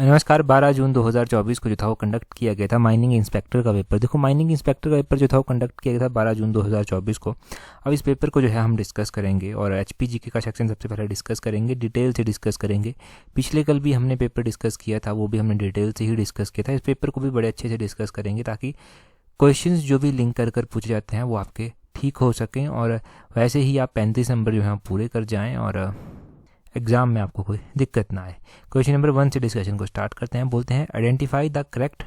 नमस्कार। 12 जून 2024 को जो था वो कंडक्ट किया गया था माइनिंग इंस्पेक्टर का पेपर। देखो, माइनिंग इंस्पेक्टर का पेपर जो था वो कंडक्ट किया गया था 12 जून 2024 को। अब इस पेपर को जो है हम डिस्कस करेंगे और एचपीजीके का सेक्शन सबसे पहले डिस्कस करेंगे, डिटेल से डिस्कस करेंगे। पिछले कल भी हमने पेपर डिस्कस किया था, वो भी हमने डिटेल से ही डिस्कस किया था। इस पेपर को भी बड़े अच्छे से डिस्कस करेंगे ताकि क्वेश्चंस जो भी लिंक कर पूछे जाते हैं वो आपके ठीक हो सकें और वैसे ही आप 35 नंबर जो है पूरे कर जाएँ और एग्जाम में आपको कोई दिक्कत ना आए। क्वेश्चन नंबर 1 से डिस्कशन को स्टार्ट करते हैं। बोलते हैं identify the correct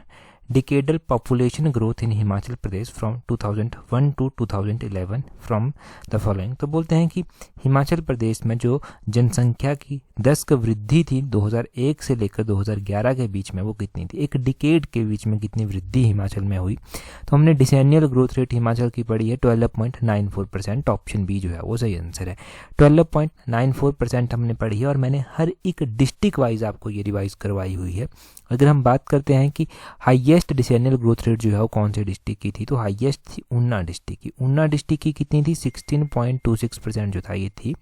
decadal population growth in Himachal Pradesh from 2001 to 2011 from the following. तो बोलते हैं कि हिमाचल प्रदेश में जो जनसंख्या की 10 की वृद्धि थी 2001 से लेकर 2011 के बीच में, वो कितनी थी, एक डिकेड के बीच में कितनी वृद्धि हिमाचल में हुई। तो हमने डिसेनियल ग्रोथ रेट हिमाचल की पढ़ी है 12.94%। ऑप्शन बी जो है वो सही आंसर है। 12.94% हमने पढ़ी है और मैंने हर एक डिस्ट्रिक्ट वाइज आपको ये रिवाइज करवाई हुई है। अगर हम बात करते हैं कि हाईएस्ट डिसेनियल ग्रोथ रेट जो है वो कौन से डिस्ट्रिक्ट की थी, तो हाईएस्ट थी ऊना डिस्ट्रिक्ट की। ऊना डिस्ट्रिक्ट की कितनी थी, 16.26% जो था ये थी।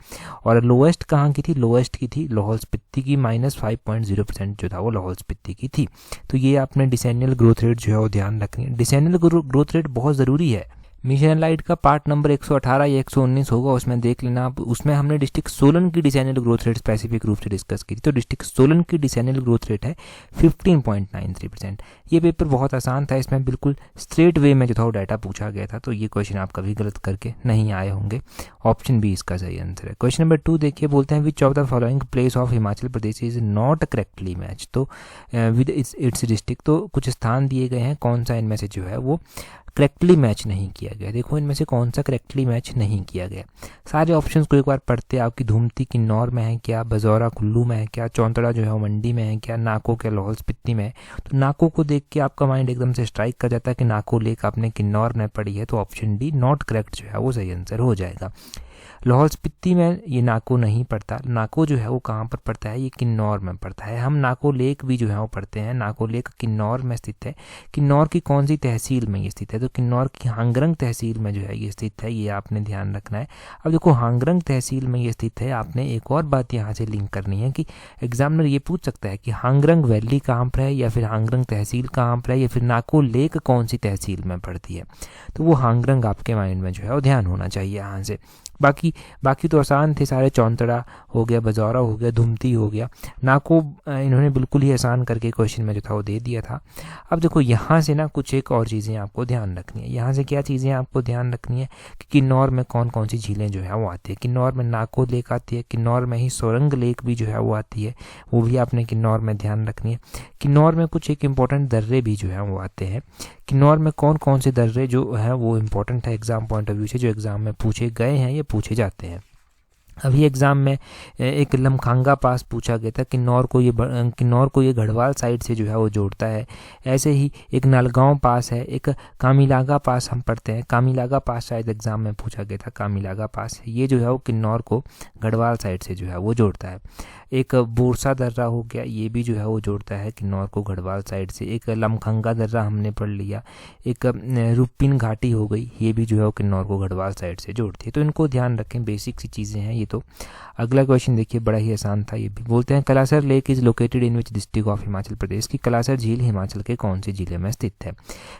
और लोएस्ट कहाँ की थी, लोएस्ट की थी लाहौल स्पीति की, -5.0% जो था वो लाहौल स्पीति की थी। तो ये आपने डिसेनियल ग्रोथ रेट जो है वो ध्यान रखनी है। डिसेनियल ग्रोथ रेट बहुत ज़रूरी है। मिशन लाइट का पार्ट नंबर 118 या 119 होगा, उसमें देख लेना आप। उसमें हमने डिस्ट्रिक्ट सोलन की डिसेनियल ग्रोथ रेट स्पेसिफिक रूप से डिस्कस की थी। तो डिस्ट्रिक्ट सोलन की डिसेनियल ग्रोथ रेट है 15.93%। ये पेपर बहुत आसान था, इसमें बिल्कुल स्ट्रेट वे में जो था वो डाटा पूछा गया था। तो ये क्वेश्चन आप कभी गलत करके नहीं आए होंगे। ऑप्शन बी इसका सही आंसर है। क्वेश्चन नंबर 2 देखिए, बोलते हैं which of the following place of Himachal Pradesh is not correctly match. तो विद इट्स डिस्ट्रिक्ट, तो कुछ स्थान दिए गए हैं, कौन सा इनमें से जो है वो करेक्टली मैच नहीं किया गया। देखो इनमें से कौन सा करेक्टली मैच नहीं किया गया। सारे ऑप्शंस को एक बार पढ़ते हैं। आपकी धूमती किन्नौर में है क्या, बजौरा कुल्लू में है क्या, चौंतड़ा जो है वो मंडी में है क्या, नाको क्या लाहौल स्पीति में है। तो नाको को देख के आपका माइंड एकदम से स्ट्राइक कर जाता है कि नाको लेक आपने किन्नौर में पढ़ी है। तो ऑप्शन डी नॉट करेक्ट जो है वो सही आंसर हो जाएगा। लाहौल स्पीति में ये नाको नहीं पड़ता। नाको जो है वो कहाँ पर पड़ता है, ये किन्नौर में पड़ता है। हम नाको लेक भी जो है वो पढ़ते हैं। नाको लेक किन्नौर में स्थित है। किन्नौर की कौन सी तहसील में ये स्थित है, तो किन्नौर की हांगरंग तहसील में जो है ये स्थित है। ये आपने ध्यान रखना है। अब देखो हांगरंग तहसील में ये स्थित है। आपने एक और बात यहाँ से लिंक करनी है कि एग्जामिनर ये पूछ सकता है कि हांगरंग वैली कहाँ पर है, या फिर हांगरंग तहसील कहाँ पर है, या फिर नाको लेक कौन सी तहसील में पड़ती है। तो वो हांगरंग आपके माइंड में जो है वो ध्यान होना चाहिए यहाँ से। बाकी तो आसान थे सारे। चौंतड़ा हो गया, बजौरा हो गया, धुमती हो गया। नाको इन्होंने बिल्कुल ही आसान करके क्वेश्चन में जो था वो दे दिया था। अब देखो यहाँ से ना कुछ एक और चीज़ें आपको ध्यान रखनी है। यहाँ से क्या चीज़ें आपको ध्यान रखनी है कि किन्नौर में कौन कौन सी झीलें जो है वो आती है। किन्नौर में नाको लेक आती है, किन्नौर में ही सोरंग लेक भी जो है वो आती है, वो भी आपने किन्नौर में ध्यान रखनी है। किन्नौर में कुछ एक इंपॉर्टेंट दर्रे भी जो है वो आते हैं। किन्नौर में कौन कौन से दर्रे जो है वो इंपॉर्टेंट है एग्जाम पॉइंट ऑफ व्यू से, जो एग्जाम में पूछे गए हैं, ये पूछे जाते हैं। अभी एग्ज़ाम में एक लमखांगा पास पूछा गया था। किन्नौर को ये गढ़वाल साइड से जो है वो जोड़ता है। ऐसे ही एक नलगांव पास है, एक कामिलागा पास हम पढ़ते हैं। कामिलागा पास शायद एग्ज़ाम में पूछा गया था। कामिलागा पास ये जो है वो किन्नौर को गढ़वाल साइड से जो है वो जोड़ता है। एक बोरसा दर्रा हो गया, ये भी जो है वो जोड़ता है किन्नौर को गढ़वाल साइड से। एक लमखांगा दर्रा हमने पढ़ लिया। एक रुपिन घाटी हो गई, ये भी जो है वो किन्नौर को गढ़वाल साइड से जोड़ती है। तो इनको ध्यान रखें, बेसिक सी चीज़ें हैं ये। तो अगला क्वेश्चन देखिए, बड़ा ही आसान था ये भी। बोलते हैं Kalasar lake is located in which district of Himachal Pradesh. की कलासर झील हिमाचल के कौन से जिले में स्थित है।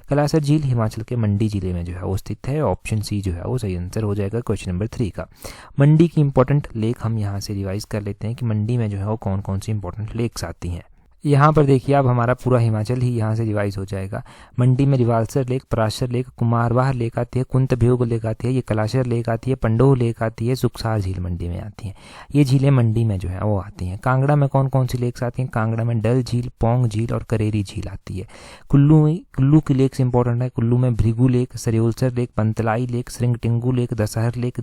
कलासर झील हिमाचल के मंडी जिले में जो है वो स्थित है। ऑप्शन सी जो है वो सही आंसर हो जाएगा क्वेश्चन नंबर 3 का। मंडी की इंपॉर्टेंट लेक हम यहाँ से रिवाइज कर लेते हैं कि मंडी में जो है वो कौन कौन सी इंपॉर्टेंट लेक्स आती हैं। यहाँ पर देखिए अब हमारा पूरा हिमाचल ही यहाँ से रिवाइज हो जाएगा। मंडी में Rewalsar lake, Parashar lake, Kumarwah lake आती है, कुंतभ्योग लेक आती है, ये कलाशर लेक आती है, पंडोह लेक आती है, सुखसार झील मंडी में आती है। ये झीलें मंडी में जो है वो आती हैं। कांगड़ा में कौन कौन सी लेक्स आती हैं, कांगड़ा में डल झील, पोंग झील और करेरी झील आती है। कुल्लू की लेक्स इंपॉर्टेंट है। कुल्लू में Bhrigu lake, Saryolsar lake, Pantlai lake, Shringtingu lake, Dashahar lake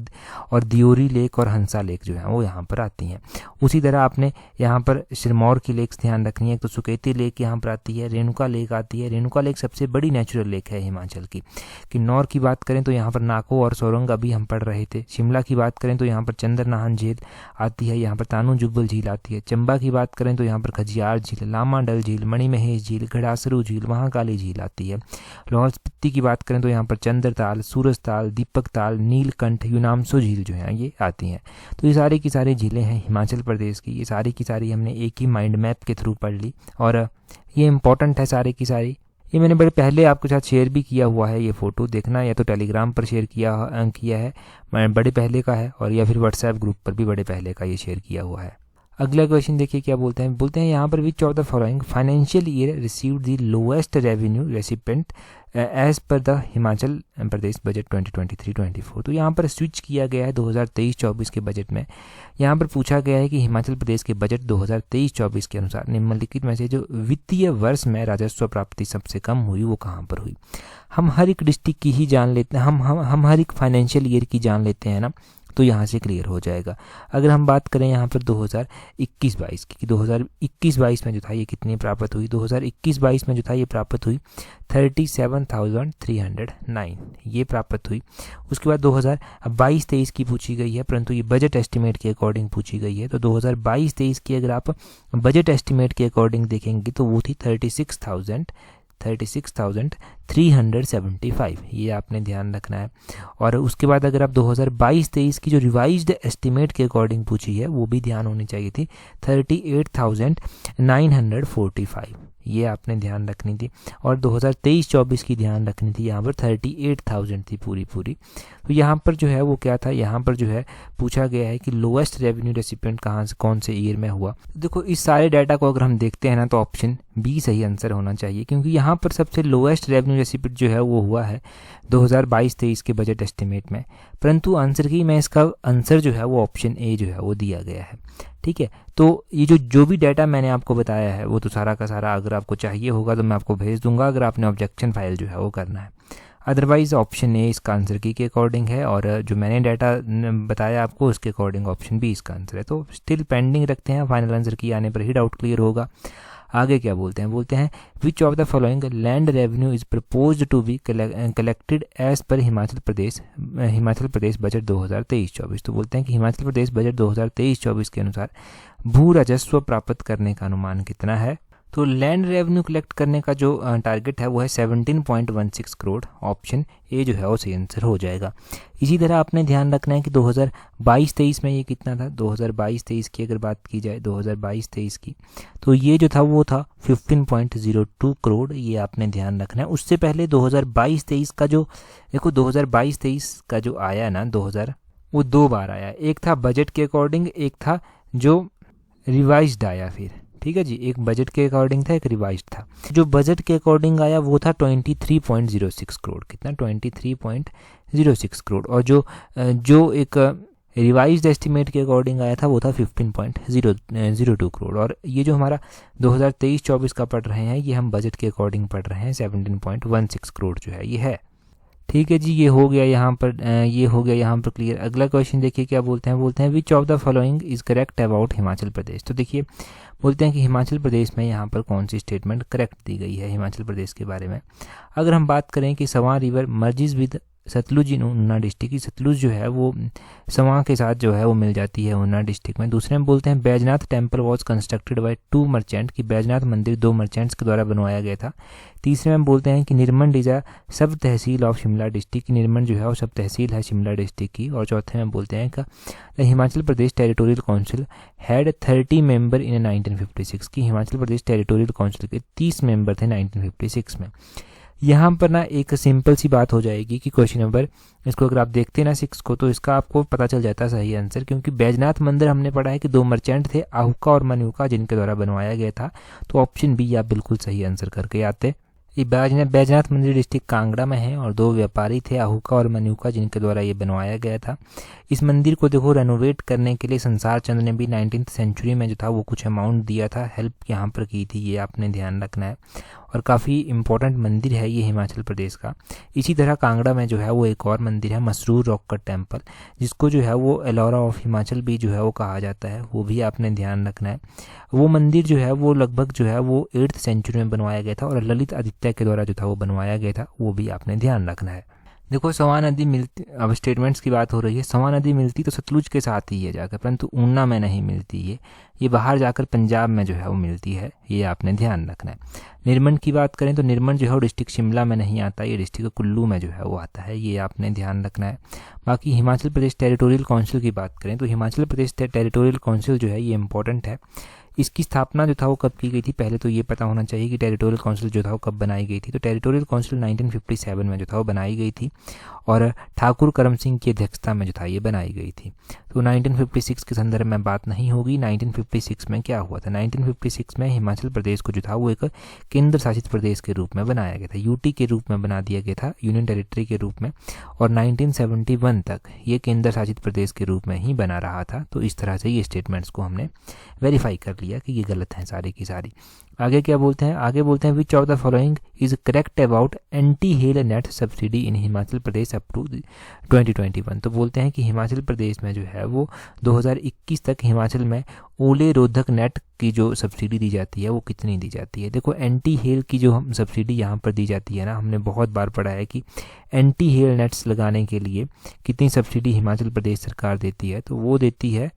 और दियोरी लेक और हंसा लेक जो है वो यहाँ पर आती हैं। उसी तरह आपने यहाँ पर सिरमौर की लेक्स ध्यान रखनी है। तो सुकेती लेक यहाँ पर आती है, रेणुका लेक आती है। रेणुका लेक सबसे बड़ी नेचुरल लेक है हिमाचल की। किन्नौर की बात करें तो यहाँ पर नाको और सोरंग अभी हम पढ़ रहे थे। शिमला की बात करें तो यहाँ पर चंद्रनाहन झील आती है, यहाँ पर तानू जुब्बल झील आती है। चंबा की बात करें तो यहाँ पर खजियार झील, लामा डल झील, मणिमहेश झील, घड़ासरू झील, महाकाली झील आती है। लाहौल स्पीति की बात करें तो यहाँ पर चंद्रताल, सूरजताल, दीपक ताल, नीलकंठ, यूनामसो झील जो है ये आती हैं। तो ये सारी की सारी झीलें हैं हिमाचल प्रदेश की। ये सारी की सारी हमने एक ही माइंड मैप के थ्रू पढ़ क्लियरली, और ये इंपॉर्टेंट है सारी की सारी। ये मैंने बड़े पहले आपके साथ शेयर भी किया हुआ है, ये फ़ोटो देखना, या तो टेलीग्राम पर शेयर किया है, मैं बड़े पहले का है, और या फिर व्हाट्सएप ग्रुप पर भी बड़े पहले का ये शेयर किया हुआ है। अगला क्वेश्चन देखिए क्या बोलते हैं यहाँ पर which of the following financial year received the lowest revenue recipient as per the Himachal Pradesh budget 2023-24। तो यहाँ पर स्विच किया गया है 2023-24 के बजट में। यहाँ पर पूछा गया है कि हिमाचल प्रदेश के बजट 2023-24 के अनुसार निम्नलिखित में से जो वित्तीय वर्ष में राजस्व प्राप्ति सबसे कम हुई वो कहाँ पर हुई। हम हर एक डिस्ट्रिक्ट की ही जान लेते हैं, हम हर एक फाइनेंशियल ईयर की जान लेते हैं ना, तो यहाँ से क्लियर हो जाएगा। अगर हम बात करें यहाँ पर 2021-22 की, 2021-22 में जो था ये कितनी प्राप्त हुई, 2021-22 में जो था ये प्राप्त हुई 37,309, ये प्राप्त हुई। उसके बाद 2022-23 की पूछी गई है, परंतु ये बजट एस्टिमेट के अकॉर्डिंग पूछी गई है। तो 2022-23 की अगर आप बजट एस्टिमेट के अकॉर्डिंग देखेंगे तो वो थी 36,375, ये आपने ध्यान रखना है। और उसके बाद अगर आप 2022-23 की जो रिवाइज्ड एस्टिमेट के अकॉर्डिंग पूछी है वो भी ध्यान होनी चाहिए थी, 38,945, ये आपने ध्यान रखनी थी। और 2023-24 की ध्यान रखनी थी, यहाँ पर 38,000 थी पूरी। तो यहाँ पर जो है वो क्या था, यहाँ पर जो है पूछा गया है कि लोएस्ट रेवेन्यू रेसिपिएंट कहाँ से कौन से ईयर में हुआ। देखो इस सारे डाटा को अगर हम देखते हैं ना तो ऑप्शन बी सही आंसर होना चाहिए, क्योंकि यहाँ पर सबसे लोएस्ट रेवेन्यू रेसिपिएंट जो है वो हुआ है 2022-23 के बजट एस्टिमेट में, परंतु आंसर की मैं इसका आंसर जो है वो ऑप्शन ए जो है वो दिया गया है। ठीक है, तो ये जो भी डाटा मैंने आपको बताया है वो तो सारा का सारा अगर आपको चाहिए होगा तो मैं आपको भेज दूंगा, अगर आपने ऑब्जेक्शन फाइल जो है वो करना है। अदरवाइज़ ऑप्शन ए इसका आंसर की के अकॉर्डिंग है, और जो मैंने डाटा बताया आपको उसके अकॉर्डिंग ऑप्शन बी इसका आंसर है। तो स्टिल पेंडिंग रखते हैं, फाइनल आंसर की आने पर ही डाउट क्लियर होगा। आगे क्या बोलते हैं which of the following land revenue is proposed to be collected as per Himachal Pradesh budget 2023-24। तो बोलते हैं कि हिमाचल प्रदेश बजट 2023-24 के अनुसार भू राजस्व प्राप्त करने का अनुमान कितना है। तो लैंड रेवेन्यू कलेक्ट करने का जो टारगेट है वो है 17.16 करोड़, ऑप्शन ए जो है वो सही आंसर हो जाएगा। इसी तरह आपने ध्यान रखना है कि 2022-23 में ये कितना था, 2022-23 की अगर बात की जाए 2022-23 की, तो ये जो था वो था 15.02 करोड़, ये आपने ध्यान रखना है। उससे पहले 2022-23 का जो देखो 2022-23 का जो आया ना 2000, वो दो बार आया, एक था बजट के अकॉर्डिंग, एक था जो रिवाइज्ड आया फिर। ठीक है जी, एक बजट के अकॉर्डिंग था, एक रिवाइज था। जो बजट के अकॉर्डिंग आया वो था 23.06 करोड़, कितना 23.06 करोड़, और जो एक रिवाइज्ड एस्टिमेट के अकॉर्डिंग आया था वो था 15.02 करोड़। और ये जो हमारा 2023-24 का पढ़ रहे हैं ये हम बजट के अकॉर्डिंग पढ़ रहे हैं, 17.16 करोड़ जो है ये है। ठीक है जी, ये हो गया यहाँ पर क्लियर। अगला क्वेश्चन देखिए क्या बोलते हैं which of the following is correct about Himachal Pradesh. तो देखिए बोलते हैं कि हिमाचल प्रदेश में यहाँ पर कौन सी स्टेटमेंट करेक्ट दी गई है हिमाचल प्रदेश के बारे में। अगर हम बात करें कि Swan river merges with Sutlej in Una district की, सतलुज जो है वो सवां के साथ जो है वो मिल जाती है ऊना डिस्ट्रिक्ट में। दूसरे में बोलते हैं Baijnath temple was constructed by 2 merchant, की बैजनाथ मंदिर 2 मर्चेंट्स के द्वारा बनवाया गया था। तीसरे में बोलते हैं कि निर्मंड इज अ सब तहसील ऑफ शिमला डिस्ट्रिक्ट, की निर्मंड जो है वो सब तहसील है शिमला डिस्ट्रिक्ट की। और चौथे में बोलते हैं कि Himachal Pradesh territorial council had 30 member in 1956, की हिमाचल प्रदेश टेरिटोरियल काउंसिल के 30 मेंबर थे 1956 में। यहाँ पर ना एक सिंपल सी बात हो जाएगी कि क्वेश्चन नंबर इसको अगर आप देखते हैं ना 6 को, तो इसका आपको पता चल जाता है सही आंसर, क्योंकि बैजनाथ मंदिर हमने पढ़ा है कि 2 मर्चेंट थे आहुका और मनुका जिनके द्वारा बनवाया गया था। तो ऑप्शन बी आप बिल्कुल सही आंसर करके आते। ये बैजनाथ मंदिर डिस्ट्रिक्ट कांगड़ा में है और 2 व्यापारी थे आहुका और मनुका जिनके द्वारा ये बनवाया गया था। इस मंदिर को देखो रेनोवेट करने के लिए संसार चंद्र ने भी 19th सेंचुरी में जो था वो कुछ अमाउंट दिया था, हेल्प यहाँ पर की थी, ये आपने ध्यान रखना है। और काफ़ी इंपॉर्टेंट मंदिर है ये हिमाचल प्रदेश का। इसी तरह कांगड़ा में जो है वो एक और मंदिर है मसरूर रॉक कट टेम्पल, जिसको जो है वो एलोरा ऑफ हिमाचल भी जो है वो कहा जाता है, वो भी आपने ध्यान रखना है। वो मंदिर जो है वो लगभग जो है वो 8th सेंचुरी में बनवाया गया था और ललित आदित्य के द्वारा जो था वो बनवाया गया था, वो भी आपने ध्यान रखना है। देखो सवां नदी मिलती, अब स्टेटमेंट्स की बात हो रही है, सवां नदी मिलती तो सतलुज के साथ ही है जाकर, परंतु ऊना में नहीं मिलती ये बाहर जाकर पंजाब में जो है वो मिलती है, ये आपने ध्यान रखना है। निर्मंड की बात करें तो निर्मंड जो है वो डिस्ट्रिक्ट शिमला में नहीं आता, ये डिस्ट्रिक्ट कुल्लू में जो है वो आता है, ये आपने ध्यान रखना है। बाकी हिमाचल प्रदेश टेरिटोरियल काउंसिल की बात करें तो हिमाचल प्रदेश टेरिटोरियल काउंसिल जो है ये इंपॉर्टेंट है। इसकी स्थापना जो था वो कब की गई थी, पहले तो ये पता होना चाहिए कि टेरिटोरियल काउंसिल जो था वो कब बनाई गई थी। तो टेरिटोरियल काउंसिल 1957 में जो था वो बनाई गई थी और ठाकुर करम सिंह की अध्यक्षता में जो था ये बनाई गई थी। तो 1956 के संदर्भ में बात नहीं होगी। 1956 में क्या हुआ था, 1956 में हिमाचल प्रदेश को जो था वो एक केंद्र शासित प्रदेश के रूप में बनाया गया था, यूटी के रूप में बना दिया गया था, यूनियन टेरिटरी के रूप में, और 1971 तक ये केंद्र शासित प्रदेश के रूप में ही बना रहा था। तो इस तरह से ये स्टेटमेंट्स को हमने वेरीफाई कर लिया कि ये गलत हैं सारी की सारी। आगे क्या बोलते हैं, आगे बोलते हैं which of the following is correct about anti hail net subsidy in Himachal Pradesh up to 2021। तो बोलते हैं कि हिमाचल प्रदेश में जो है वो 2021 तक हिमाचल में ओले रोधक नेट की जो सब्सिडी दी जाती है वो कितनी दी जाती है। देखो एंटी हेल की जो हम सब्सिडी यहाँ पर दी जाती है ना, हमने बहुत बार पढ़ा है कि एंटी हेल नेट्स लगाने के लिए कितनी सब्सिडी हिमाचल प्रदेश सरकार देती है, तो वो देती है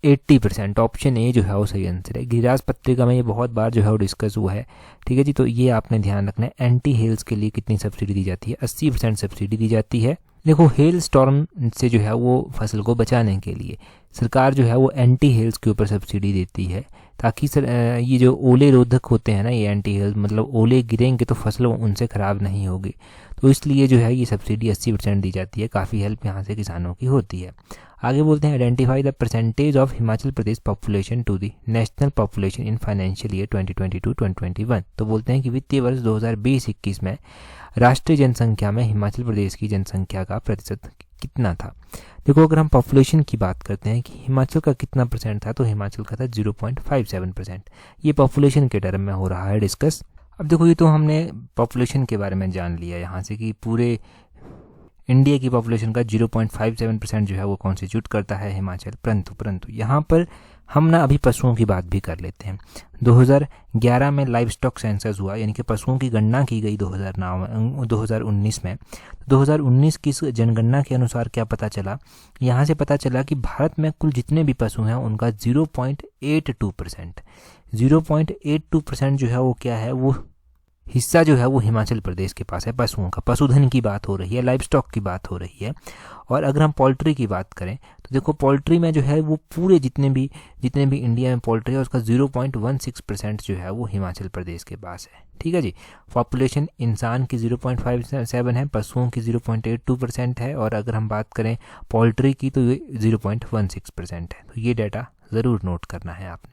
80%। ऑप्शन ए जो है वो सही आंसर है। गिरिराज पत्रिका में ये बहुत बार जो है वो डिस्कस हुआ है, ठीक है जी। तो ये आपने ध्यान रखना है, एंटी हेल्स के लिए कितनी सब्सिडी दी जाती है, 80% सब्सिडी दी जाती है। देखो हेल स्टॉर्म से जो है वो फसल को बचाने के लिए सरकार जो है वो एंटी हेल्स के ऊपर सब्सिडी देती है, ताकि ये जो ओले रोधक होते हैं ना, ये एंटी हेल्स मतलब ओले गिरेंगे तो फसल उनसे ख़राब नहीं होगी, तो इसलिए जो है ये सब्सिडी 80% दी जाती है। काफ़ी हेल्प यहाँ से किसानों की होती है। आगे बोलते हैं identify the percentage of Himachal Pradesh population to the national population in financial year 2022-2021। तो बोलते हैं कि वित्तीय वर्ष 2020-21 में राष्ट्रीय जनसंख्या में हिमाचल प्रदेश की जनसंख्या का प्रतिशत कितना था। देखो अगर हम पॉपुलेशन की बात करते हैं कि हिमाचल का कितना परसेंट था, तो हिमाचल का था 0.57%। ये पॉपुलेशन के टर्म में हो रहा है डिस्कस। अब देखो ये तो हमने पॉपुलेशन के बारे में जान लिया यहाँ से कि पूरे इंडिया की पॉपुलेशन का 0.57% जो है वो कॉन्स्टिट्यूट करता है हिमाचल। परंतु यहाँ पर हम ना अभी पशुओं की बात भी कर लेते हैं। 2011 में लाइव स्टॉक सेंसस हुआ, यानी कि पशुओं की गणना की गई 2019 में। 2019 की जनगणना के अनुसार क्या पता चला, यहाँ से पता चला कि भारत में कुल जितने भी पशु हैं उनका 0.82% जो है वो क्या है, वो हिस्सा जो है वो हिमाचल प्रदेश के पास है पशुओं का। पशुधन की बात हो रही है, लाइव स्टॉक की बात हो रही है। और अगर हम पोल्ट्री की बात करें तो देखो पोल्ट्री में जो है वो पूरे जितने भी इंडिया में पोल्ट्री है उसका 0.16% जो है वो हिमाचल प्रदेश के पास है, ठीक है जी। पॉपुलेशन इंसान की 0.57 है, पशुओं की 0.82% है, और अगर हम बात करें पोल्ट्री की तो ये 0.16% है। तो ये डाटा ज़रूर नोट करना है आपने।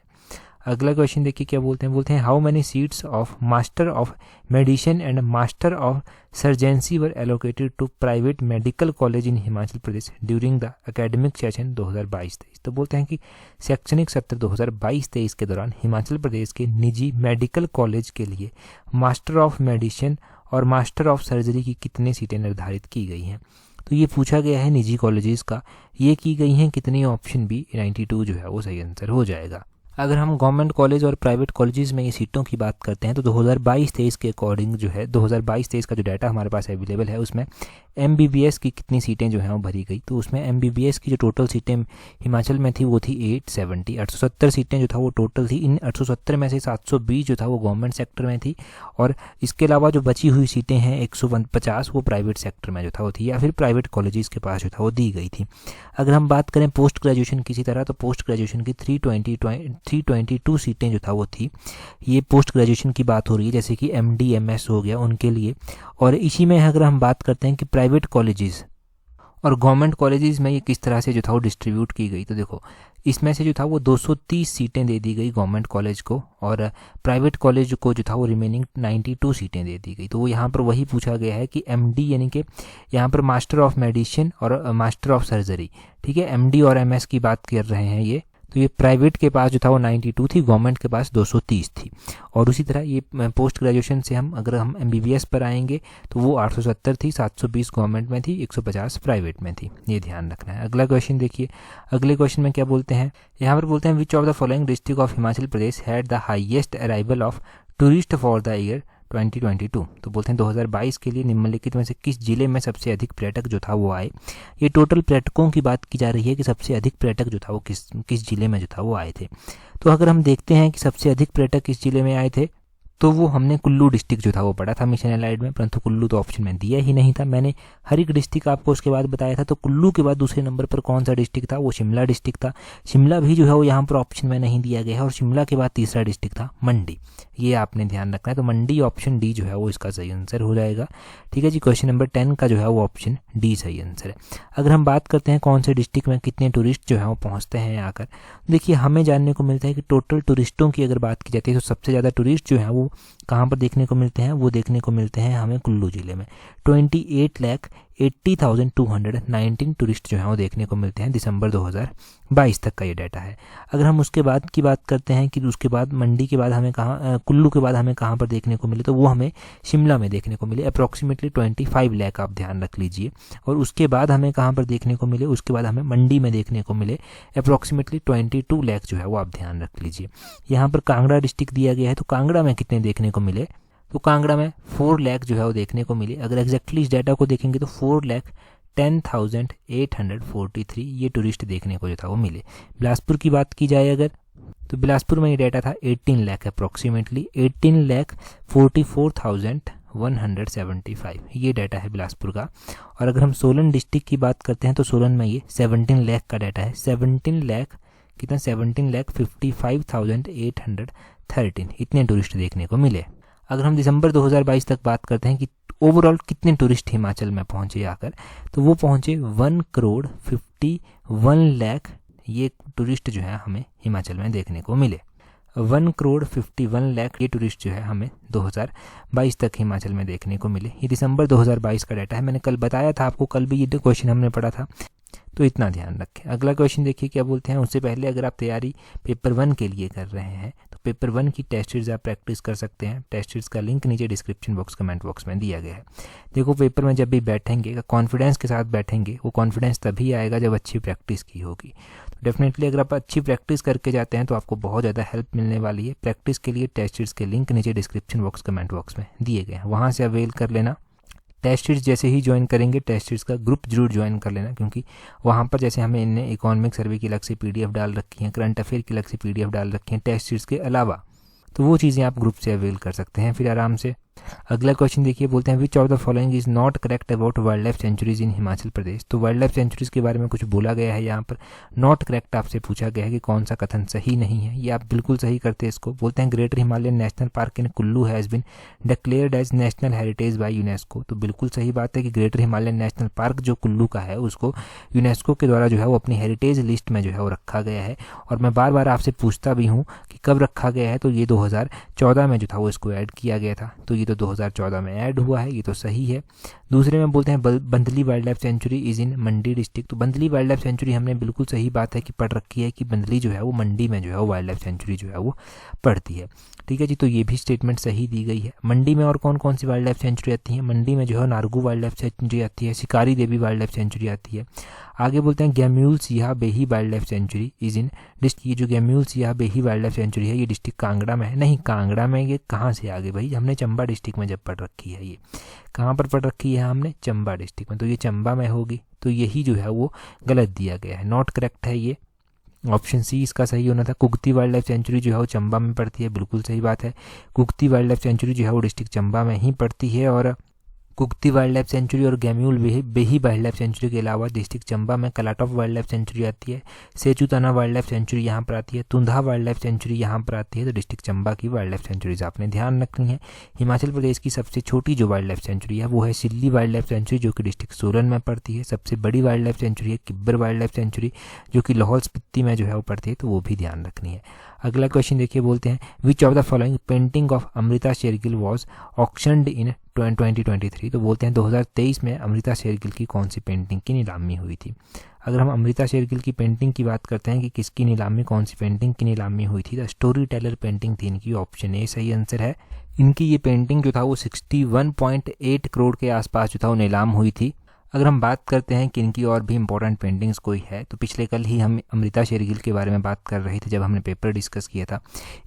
अगला क्वेश्चन देखिए क्या बोलते हैं how many seats of master of medicine and master of surgency were allocated to private medical college in Himachal Pradesh during the academic session 2022-23। तो बोलते हैं कि शैक्षणिक सत्र 2022-23 के दौरान हिमाचल प्रदेश के निजी मेडिकल कॉलेज के लिए मास्टर ऑफ मेडिसिन और मास्टर ऑफ सर्जरी की कितनी सीटें निर्धारित की गई हैं। तो ये पूछा गया है निजी कॉलेजेस का, ये की गई हैं कितनी, ऑप्शन बी 92 जो है वो सही आंसर हो जाएगा। अगर हम गवर्नमेंट कॉलेज और प्राइवेट कॉलेजेस में ये सीटों की बात करते हैं तो 2022-23 के अकॉर्डिंग जो है 2022-23 का जो डाटा हमारे पास अवेलेबल है उसमें MBBS की कितनी सीटें जो हैं वो भरी गई। तो उसमें MBBS की जो टोटल सीटें हिमाचल में थी वो थी 870 सीटें जो था वो टोटल थी। इन 870 में से 720 जो था वो गवर्नमेंट सेक्टर में थी, और इसके अलावा जो बची हुई सीटें हैं 150 वो प्राइवेट सेक्टर में जो था वो थी, या फिर प्राइवेट कॉलेजेस के पास जो था वो दी गई थी। अगर हम बात करें पोस्ट ग्रेजुएशन किसी तरह, तो पोस्ट ग्रेजुएशन की 322 सीटें जो था वो थी। ये पोस्ट ग्रेजुएशन की बात हो रही है, जैसे कि MD MS हो गया उनके लिए। और इसी में अगर हम बात करते हैं कि प्राइवेट कॉलेजेस और गवर्नमेंट कॉलेजेस में ये किस तरह से जो था वो डिस्ट्रीब्यूट की गई, तो देखो इसमें से जो था वो 230 सीटें दे दी गई गवर्नमेंट कॉलेज को, और प्राइवेट कॉलेज को जो था वो रिमेनिंग 92 सीटें दे दी गई। तो वो यहाँ पर वही पूछा गया है कि MD यानी कि यहाँ पर मास्टर ऑफ मेडिसिन और मास्टर ऑफ सर्जरी, ठीक है, MD और MS की बात कर रहे हैं ये। तो ये प्राइवेट के पास जो था वो 92 थी, गवर्नमेंट के पास 230 थी। और उसी तरह ये पोस्ट ग्रेजुएशन से अगर हम MBBS पर आएंगे तो वो 870 थी, 720 गवर्नमेंट में थी, 150 प्राइवेट में थी। ये ध्यान रखना है। अगला क्वेश्चन देखिए, अगले क्वेश्चन में क्या बोलते हैं, यहाँ पर बोलते हैं which of the following district of Himachal Pradesh had the highest arrival of tourist for the year 2022। तो बोलते हैं 2022 के लिए निम्नलिखित में से किस जिले में सबसे अधिक पर्यटक जो था वो आए। ये टोटल पर्यटकों की बात की जा रही है कि सबसे अधिक पर्यटक जो था वो किस जिले में जो था वो आए थे। तो अगर हम देखते हैं कि सबसे अधिक पर्यटक किस जिले में आए थे, तो वो हमने कुल्लू डिस्ट्रिक्ट जो था वो पढ़ा था मिशन एलाइड में, परंतु कुल्लू तो ऑप्शन में दिया ही नहीं था। मैंने हर एक डिस्ट्रिक्ट आपको उसके बाद बताया था। तो कुल्लू के बाद दूसरे नंबर पर कौन सा डिस्ट्रिक्ट था, वो शिमला डिस्ट्रिक्ट था। शिमला भी जो है वो यहाँ पर ऑप्शन में नहीं दिया गया है। और शिमला के बाद तीसरा डिस्ट्रिक्ट था मंडी, ये आपने ध्यान रखना है। तो मंडी ऑप्शन डी जो है वो इसका सही आंसर हो जाएगा। ठीक है जी, क्वेश्चन नंबर 10 का जो है वो ऑप्शन डी सही आंसर है। अगर हम बात करते हैं कौन से डिस्ट्रिक्ट में कितने टूरिस्ट जो है वो पहुँचते हैं आकर, देखिए हमें जानने को मिलता है कि टोटल टूरिस्टों की अगर बात की जाती है तो सबसे ज़्यादा टूरिस्ट जो है वो कहाँ पर देखने को मिलते हैं, वो देखने को मिलते हैं हमें कुल्लू ज़िले में। 28,80,219 टूरिस्ट जो हैं वो देखने को मिलते हैं दिसंबर 2022 तक का ये डाटा है। अगर हम उसके बाद की बात करते हैं कि उसके बाद मंडी के बाद हमें कहाँ, कुल्लू के बाद हमें कहाँ पर देखने को मिले, तो वो हमें शिमला में देखने को मिले अप्रॉक्सीमेटली 25 लाख, आप ध्यान रख लीजिए। और उसके बाद हमें कहाँ पर देखने को मिले, उसके बाद हमें मंडी में देखने को मिले अप्रॉक्सीमेटली 22 लाख जो है वो आप ध्यान रख लीजिए। यहाँ पर कांगड़ा डिस्ट्रिक्ट दिया गया है, तो कांगड़ा में कितने देखने को मिले, तो कांगड़ा में 4 लाख जो है वो देखने को मिले। अगर एग्जैक्टली इस डाटा को देखेंगे तो 4,10,843 ये टूरिस्ट देखने को जो था वो मिले। बिलासपुर की बात की जाए अगर, तो बिलासपुर में ये डाटा था 18 लाख अप्रॉक्सीमेटली 18,44,175 ये डाटा है बिलासपुर का। और अगर हम सोलन डिस्ट्रिक्ट की बात करते हैं तो सोलन में ये 17 लाख का डाटा है। 17 लाख कितना, 17,55,813 इतने टूरिस्ट देखने को मिले। अगर हम दिसंबर 2022 तक बात करते हैं कि ओवरऑल कितने टूरिस्ट हिमाचल में पहुंचे आकर, तो वो पहुंचे 1,51,00,000 ये टूरिस्ट जो है हमें हिमाचल में देखने को मिले। 1,51,00,000 ये टूरिस्ट जो है हमें 2022 तक हिमाचल में देखने को मिले। ये दिसंबर 2022 का डाटा है। मैंने कल बताया था आपको, कल भी ये क्वेश्चन हमने पढ़ा था, तो इतना ध्यान रखें। अगला क्वेश्चन देखिए क्या बोलते हैं। उससे पहले अगर आप तैयारी पेपर 1 के लिए कर रहे हैं तो पेपर 1 की टेस्ट सीरीज आप प्रैक्टिस कर सकते हैं। टेस्ट सीरीज का लिंक नीचे डिस्क्रिप्शन बॉक्स कमेंट बॉक्स में दिया गया है। देखो पेपर में जब भी बैठेंगे, कॉन्फिडेंस के साथ बैठेंगे, वो कॉन्फिडेंस तभी आएगा जब अच्छी प्रैक्टिस की होगी। तो डेफिनेटली अगर आप अच्छी प्रैक्टिस करके जाते हैं तो आपको बहुत ज़्यादा हेल्प मिलने वाली है। प्रैक्टिस के लिए टेस्ट सीरीज के लिंक नीचे डिस्क्रिप्शन बॉक्स कमेंट बॉक्स में दिए गए हैं, वहाँ से अवेल कर लेना। टेस्ट सीरीज जैसे ही ज्वाइन करेंगे, टेस्ट सीरीज का ग्रुप जरूर ज्वाइन कर लेना, क्योंकि वहाँ पर जैसे हमें इनने इकोनॉमिक सर्वे की अलग से पीडीएफ डाल रखी है, करंट अफेयर की अलग से पीडीएफ डाल रखी है टेस्ट सीरीज के अलावा, तो वो चीज़ें आप ग्रुप से अवेल कर सकते हैं फिर आराम से। अगला क्वेश्चन देखिए, बोलते हैं which of the following is not correct about wild life sanctuaries in Himachal Pradesh. तो वाइल्ड लाइफ सेंचुरीज के बारे में कुछ बोला गया है, यहाँ पर नॉट करेक्ट आपसे पूछा गया है कि कौन सा कथन सही नहीं है। ये आप बिल्कुल सही करते हैं इसको। बोलते हैं Greater Himalayan National Park in Kullu has been declared as national heritage by UNESCO. तो बिल्कुल सही बात है कि ग्रेटर हिमालयन नेशनल पार्क जो कुल्लू का है उसको यूनेस्को के द्वारा जो है वो अपनी हेरिटेज लिस्ट में जो है वो रखा गया है। और मैं बार बार आपसे पूछता भी हूँ कि कब रखा गया है, तो ये 2014 में जो था वो इसको ऐड किया गया था, तो ये तो 2014 में ऐड हुआ है, ये तो सही है। दूसरे में बोलते हैं Bandli wild life sanctuary is in Mandi district. तो बंदली वाइल्ड लाइफ सेंचुरी हमने बिल्कुल सही बात है कि पढ़ रखी है कि बंदली जो है वो मंडी में जो है वो वाइल्ड लाइफ सेंचुरी जो है वो पड़ती है। ठीक है जी, तो ये भी स्टेटमेंट सही दी गई है। मंडी में और कौन कौन सी वाइल्ड लाइफ सेंचुरी आती है, मंडी में जो है नारगू वाइल्ड लाइफ सेंचुरी आती है, शिकारी देवी वाइल्ड लाइफ सेंचुरी आती है। आगे बोलते हैं गैम्यूल सियाह बेही wild life sanctuary is in district. ये जो गैम्यूल सियाह बेही वाइल्ड लाइफ सेंचुरी है ये डिस्ट्रिक्ट कांगड़ा में है। नहीं, कांगड़ा में ये कहाँ से आ गई भाई, हमने चंबा डिस्ट्रिक्ट में जब पढ़ रखी है। ये कहाँ पर पढ़ रखी है हमने, चंबा डिस्ट्रिक्ट में, तो ये चंबा में होगी। तो यही जो है वो गलत दिया गया है, नॉट करेक्ट है ये। ऑप्शन सी इसका सही होना था। कुगती वाइल्ड लाइफ सेंचुरी जो है वो चंबा में पड़ती है, बिल्कुल सही बात है। कुगती वाइल्ड लाइफ सेंचुरी जो है वो डिस्ट्रिक्ट चंबा में ही पड़ती है। और कुगती वाइल्ड लाइफ सेंचुरी और गैम्यूल बेही वाइल्ड लाइफ सेंचुरी के अलावा डिस्ट्रिक्ट चंबा में कलाटॉफ वाइल्ड लाइफ सेंचुरी आती है, सेचुताना वाइल्ड लाइफ सेंचुरी यहाँ पर आती है, तुंधा वाइल्ड लाइफ सेंचुरी यहाँ पर आती है। तो डिस्ट्रिक्ट चंबा की वाइल्ड लाइफ सेंचुरीज आपने ध्यान रखनी है। हिमाचल प्रदेश की सबसे छोटी जो वाइल्ड लाइफ सेंचुरी है वो है सिल्ली वाइल्ड लाइफ सेंचुरी, जो कि डिस्ट्रिक्ट सोलन में पड़ती है। सबसे बड़ी वाइल्ड लाइफ सेंचुरी है किब्बर वाइल्ड लाइफ सेंचुरी, जो कि लाहौल स्पीति में जो है वो पड़ती है, तो वो भी ध्यान रखनी है। अगला क्वेश्चन देखिए, बोलते हैं which of the following painting of Amrita Shergil was auctioned in 2023। तो बोलते हैं 2023 में अमृता शेरगिल की कौन सी पेंटिंग की नीलामी हुई थी। अगर हम अमृता शेरगिल की पेंटिंग की बात करते हैं कि किसकी नीलामी, कौन सी पेंटिंग की नीलामी हुई थी, तो स्टोरी टेलर पेंटिंग थी इनकी, ऑप्शन ए सही आंसर है। इनकी ये पेंटिंग जो था वो 61.8 करोड़ के आसपास जो था वो नीलाम हुई थी। अगर हम बात करते हैं कि इनकी और भी इंपॉर्टेंट पेंटिंग्स कोई है, तो पिछले कल ही हम अमृता शेरगिल के बारे में बात कर रहे थे जब हमने पेपर डिस्कस किया था।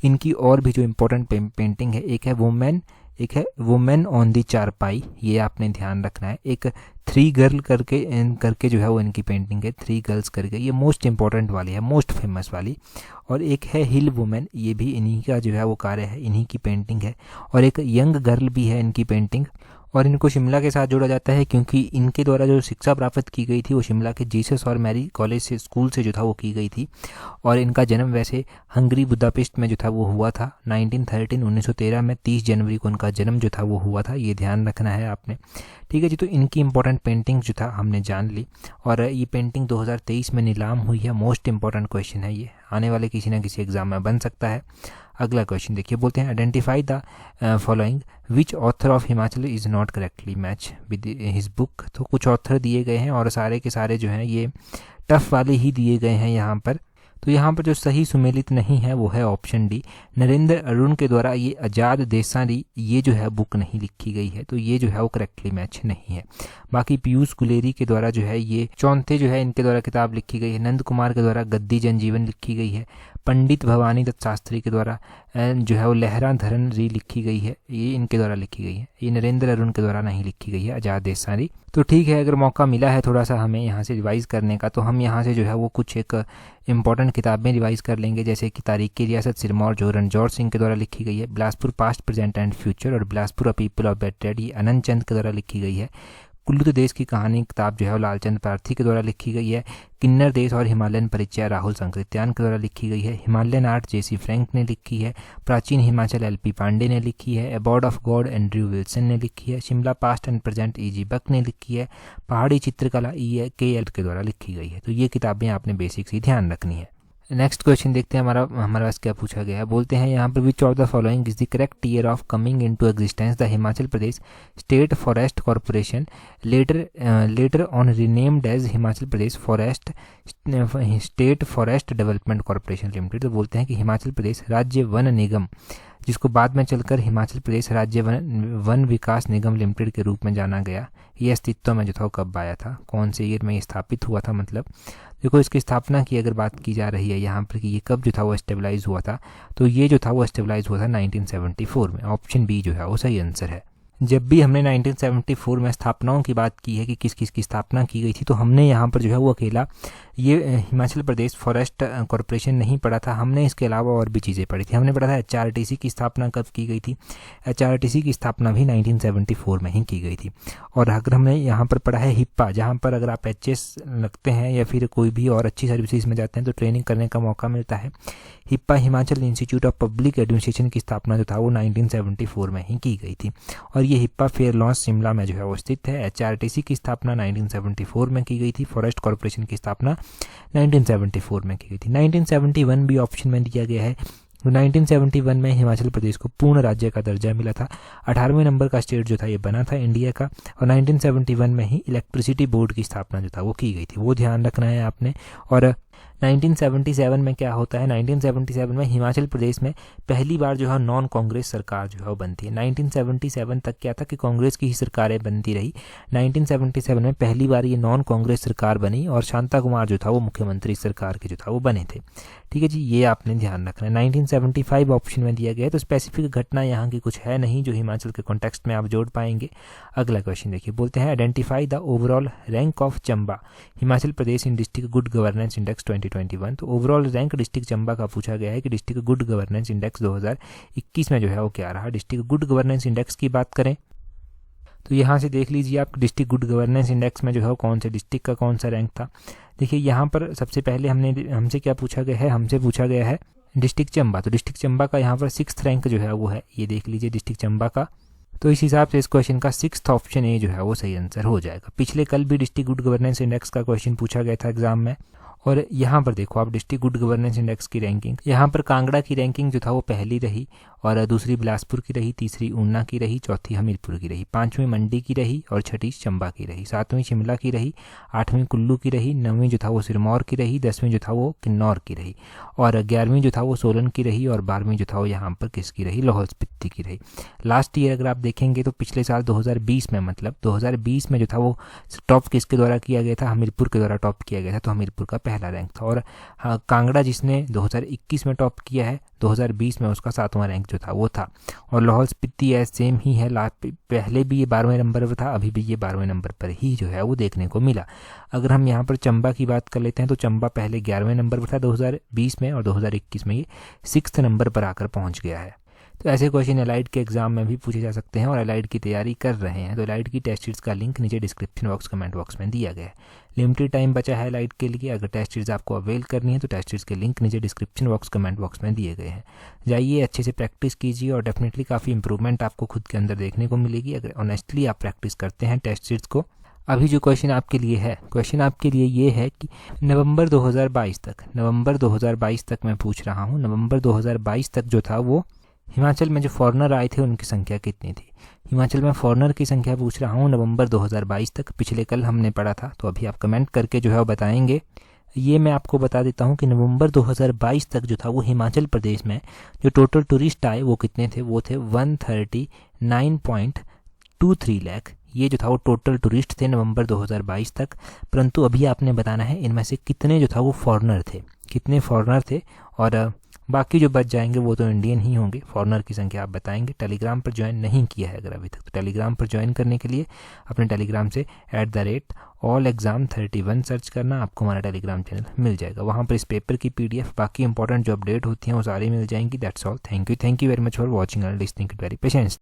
इनकी और भी जो इम्पोर्टेंट पेंटिंग है, एक है वुमेन ऑन दी चारपाई, ये आपने ध्यान रखना है। एक थ्री गर्ल करके जो है वो इनकी पेंटिंग है, थ्री गर्ल्स करके, ये मोस्ट इंपॉर्टेंट वाली है, मोस्ट फेमस वाली। और एक है हिल वुमेन, ये भी इन्हीं का जो है वो कार्य है, इन्हीं की पेंटिंग है। और एक यंग गर्ल भी है इनकी पेंटिंग। और इनको शिमला के साथ जोड़ा जाता है क्योंकि इनके द्वारा जो शिक्षा प्राप्त की गई थी वो शिमला के जीसस और मैरी कॉलेज से, स्कूल से जो था वो की गई थी। और इनका जन्म वैसे हंगरी बुदापेस्ट में जो था वो हुआ था 1913 में, 30 जनवरी को उनका जन्म जो था वो हुआ था, ये ध्यान रखना है आपने। ठीक है जी, तो इनकी इंपॉर्टेंट पेंटिंग जो था हमने जान ली। और ये पेंटिंग 2023 में नीलाम हुई है। मोस्ट इंपॉर्टेंट क्वेश्चन है ये, आने वाले किसी ना किसी एग्जाम में बन सकता है। अगला क्वेश्चन देखिए, बोलते हैं identify the following which author of Himachal is not correctly match with his book. तो कुछ ऑथर दिए गए हैं और सारे के सारे जो हैं ये टफ वाले ही दिए गए हैं यहाँ पर। तो यहाँ पर जो सही सुमेलित नहीं है वो है ऑप्शन डी, नरेंद्र अरुण के द्वारा ये आज़ाद देसारी ये जो है बुक नहीं लिखी गई है, तो ये जो है वो करेक्टली मैच नहीं है। बाकी पीयूष गुलेरी के द्वारा जो है ये चौथे जो है इनके द्वारा किताब लिखी गई है। नंद कुमार के द्वारा गद्दी जनजीवन लिखी गई है। पंडित भवानी दत्त शास्त्री के द्वारा जो है वो लहरा धरन री लिखी गई है, ये इनके द्वारा लिखी गई है। ये नरेंद्र अरुण के द्वारा नहीं लिखी गई है, आज़ाद देसारी। तो ठीक है, अगर मौका मिला है थोड़ा सा हमें यहाँ से रिवाइज़ करने का, तो हम यहाँ से जो है वो कुछ एक इंपॉर्टेंट किताबें रिवाइज़ कर लेंगे, जैसे कि तारीख की रियासत सिरमौर जो रणजौर सिंह के द्वारा लिखी गई है। Bilaspur past present and future और Bilaspur a people of battered, ये अनंत चंद के द्वारा लिखी गई है। कुल्लू देश की कहानी किताब जो है वो लालचंद पार्थी के द्वारा लिखी गई है। किन्नर देश और हिमालयन परिचय राहुल संकृत्यान के द्वारा लिखी गई है। हिमालयन आर्ट जेसी फ्रैंक ने लिखी है। प्राचीन हिमाचल एलपी पांडे ने लिखी है। Abode of god Andrew Wilson ने लिखी है। Shimla past and present EJ Buck ने लिखी है। पहाड़ी चित्रकला के के द्वारा लिखी गई है। तो ये किताबें आपने बेसिक्स ही ध्यान रखनी है। नेक्स्ट क्वेश्चन देखते हैं हमारे पास क्या पूछा गया है। बोलते हैं यहाँ पर which of the following is the correct year of coming into existence the Himachal Pradesh state forest corporation later on renamed as Himachal Pradesh forest state forest development corporation limited. तो बोलते हैं कि हिमाचल प्रदेश राज्य वन निगम, जिसको बाद में चलकर हिमाचल प्रदेश राज्य वन विकास निगम लिमिटेड के रूप में जाना गया, ये अस्तित्व में जो था वो कब आया था, कौन से ईयर में ये स्थापित हुआ था। मतलब देखो, इसकी स्थापना की अगर बात की जा रही है यहाँ पर कि ये कब जो था वो स्टेबलाइज हुआ था, तो ये जो था वो स्टेबलाइज हुआ था 1974 में। ऑप्शन बी जो है वो सही आंसर है। जब भी हमने 1974 में स्थापनाओं की बात की है कि किस किस की स्थापना की गई थी, तो हमने यहाँ पर जो है वो अकेला ये हिमाचल प्रदेश फॉरेस्ट कॉर्पोरेशन नहीं पढ़ा था, हमने इसके अलावा और भी चीज़ें पढ़ी थी। हमने पढ़ा था HRTC की स्थापना कब की गई थी। HRTC की स्थापना भी 1974 में ही की गई थी। और अगर हमने यहाँ पर पढ़ा है हिप्पा, जहाँ पर अगर आप HS लगते हैं या फिर कोई भी और अच्छी सर्विसेज में जाते हैं तो ट्रेनिंग करने का मौका मिलता है। HIPA Himachal institute of public administration की स्थापना जो था वो 1974 में ही की गई थी। और ये हिप्पा फेयर लॉन्च शिमला में जो है वो स्थित है। HRTC की स्थापना 1974 में की गई थी। फॉरेस्ट कॉर्पोरेशन की स्थापना 1974 में की गई थी। 1971 भी ऑप्शन में दिया गया है। 1971 में हिमाचल प्रदेश को पूर्ण राज्य का दर्जा मिला था। 18वें नंबर का स्टेट जो था ये बना था इंडिया का। और 1971 में ही इलेक्ट्रिसिटी बोर्ड की स्थापना जो था वो की गई थी, वो ध्यान रखना है आपने। और 1977 में क्या होता है, 1977 में हिमाचल प्रदेश में पहली बार जो है नॉन कांग्रेस सरकार जो है वो बनती है। 1977 तक क्या था कि कांग्रेस की ही सरकारें बनती रही। 1977 में पहली बार ये नॉन कांग्रेस सरकार बनी और शांता कुमार जो था वो मुख्यमंत्री सरकार के जो था वो बने थे। ठीक है जी, ये आपने ध्यान रखना है। 1975 ऑप्शन में दिया गया है, तो स्पेसिफिक घटना यहाँ की कुछ है नहीं जो हिमाचल के कॉन्टेक्स्ट में आप जोड़ पाएंगे। अगला क्वेश्चन देखिए, बोलते हैं identify the overall rank of Chamba Himachal Pradesh in district good governance index 2021। तो ओवरऑल रैंक डिस्ट्रिक्ट चंबा का पूछा गया है कि डिस्ट्रिक्ट गुड गवर्नेंस इंडेक्स 2021 में जो है वो क्या रहा। डिस्ट्रिक्ट गुड गवर्नेंस इंडेक्स की बात करें तो यहाँ से देख लीजिए आप, डिस्ट्रिक्ट गुड गवर्नेंस इंडेक्स में जो है कौन से डिस्ट्रिक्ट का कौन सा रैंक था। देखिए यहाँ पर सबसे पहले हमसे क्या पूछा गया है, हमसे पूछा गया है डिस्ट्रिक्ट चंबा। तो डिस्ट्रिक्ट चंबा का यहाँ पर 6th रैंक जो है वो है, ये देख लीजिए डिस्ट्रिक्ट चंबा का। तो इस हिसाब से इस क्वेश्चन का 6th ऑप्शन ए जो है वो सही आंसर हो जाएगा। पिछले कल भी डिस्ट्रिक्ट गुड गवर्नेंस इंडेक्स का क्वेश्चन पूछा गया था एग्जाम में। और यहाँ पर देखो आप डिस्ट्रिक्ट गुड गवर्नेंस इंडेक्स की रैंकिंग, यहाँ पर कांगड़ा की रैंकिंग जो था वो पहली रही और दूसरी बिलासपुर की रही, तीसरी ऊना की रही, चौथी हमीरपुर की रही, पाँचवीं मंडी की रही और छठी चंबा की रही, सातवीं शिमला की रही, आठवीं कुल्लू की रही, नौवीं जो था वो सिरमौर की रही, 10वीं जो था वो किन्नौर की रही और 11वीं जो था वो सोलन की रही और 12वीं जो था वो यहाँ पर किसकी रही, लाहौल स्पीति की रही। लास्ट ईयर अगर आप देखेंगे तो पिछले साल 2020 में, मतलब 2020 में जो था वो टॉप किसके द्वारा किया गया था, हमीरपुर के द्वारा टॉप किया गया था, तो हमीरपुर का पहला रैंक था। और हाँ, कांगड़ा जिसने 2021 में टॉप किया है, 2020 में उसका 7वां रैंक जो था वो था। और लाहौल स्पीति सेम ही है, पहले भी ये 12वें नंबर पर था, अभी भी ये 12वें नंबर पर ही जो है वो देखने को मिला। अगर हम यहाँ पर चंबा की बात कर लेते हैं तो चंबा पहले 11वें नंबर पर था 2020 में और 2021 में ये 6th नंबर पर आकर पहुँच गया है। तो ऐसे क्वेश्चन एलाइड के एग्जाम में भी पूछे जा सकते हैं और एलाइड की तैयारी कर रहे हैं तो एलाइड की टेस्ट सीरीज का लिंक नीचे डिस्क्रिप्शन बॉक्स कमेंट बॉक्स में दिया गया है। लिमिटेड टाइम बचा है एलाइड के लिए, अगर टेस्ट सीरीज आपको अवेल करनी है तो टेस्ट सीरीज के लिंक नीचे डिस्क्रिप्शन बॉक्स कमेंट बॉक्स में दिए गए हैं। जाइए अच्छे से प्रैक्टिस कीजिए और डेफिनेटली काफ़ी इंप्रूवमेंट आपको खुद के अंदर देखने को मिलेगी अगर ऑनेस्टली आप प्रैक्टिस करते हैं टेस्ट सीरीज को। अभी जो क्वेश्चन आपके लिए है, क्वेश्चन आपके लिए ये है कि नवंबर 2022 तक मैं पूछ रहा हूँ, नवंबर 2022 तक जो था वो हिमाचल में जो फॉरेनर आए थे उनकी संख्या कितनी थी। हिमाचल में फॉरेनर की संख्या पूछ रहा हूँ नवंबर 2022 तक। पिछले कल हमने पढ़ा था, तो अभी आप कमेंट करके जो है वो बताएंगे। ये मैं आपको बता देता हूँ कि नवंबर 2022 तक जो था वो हिमाचल प्रदेश में जो टोटल टूरिस्ट आए वो कितने थे, वो थे 139.23 लाख। ये जो था वो टोटल टूरिस्ट थे नवंबर 2022 तक। परंतु अभी आपने बताना है इनमें से कितने जो था वो फॉरेनर थे, कितने फॉरेनर थे, और बाकी जो बच जाएंगे वो तो इंडियन ही होंगे। फॉरेनर की संख्या आप बताएंगे। टेलीग्राम पर ज्वाइन नहीं किया है अगर अभी तक, तो टेलीग्राम पर ज्वाइन करने के लिए अपने टेलीग्राम से @allexam31 सर्च करना, आपको हमारा टेलीग्राम चैनल मिल जाएगा। वहाँ पर इस पेपर की PDF बाकी इंपॉर्टेंट जो अपडेट होती हैं वो सारी मिल जाएंगी। That's all. Thank you very much for watching and listening with very patience.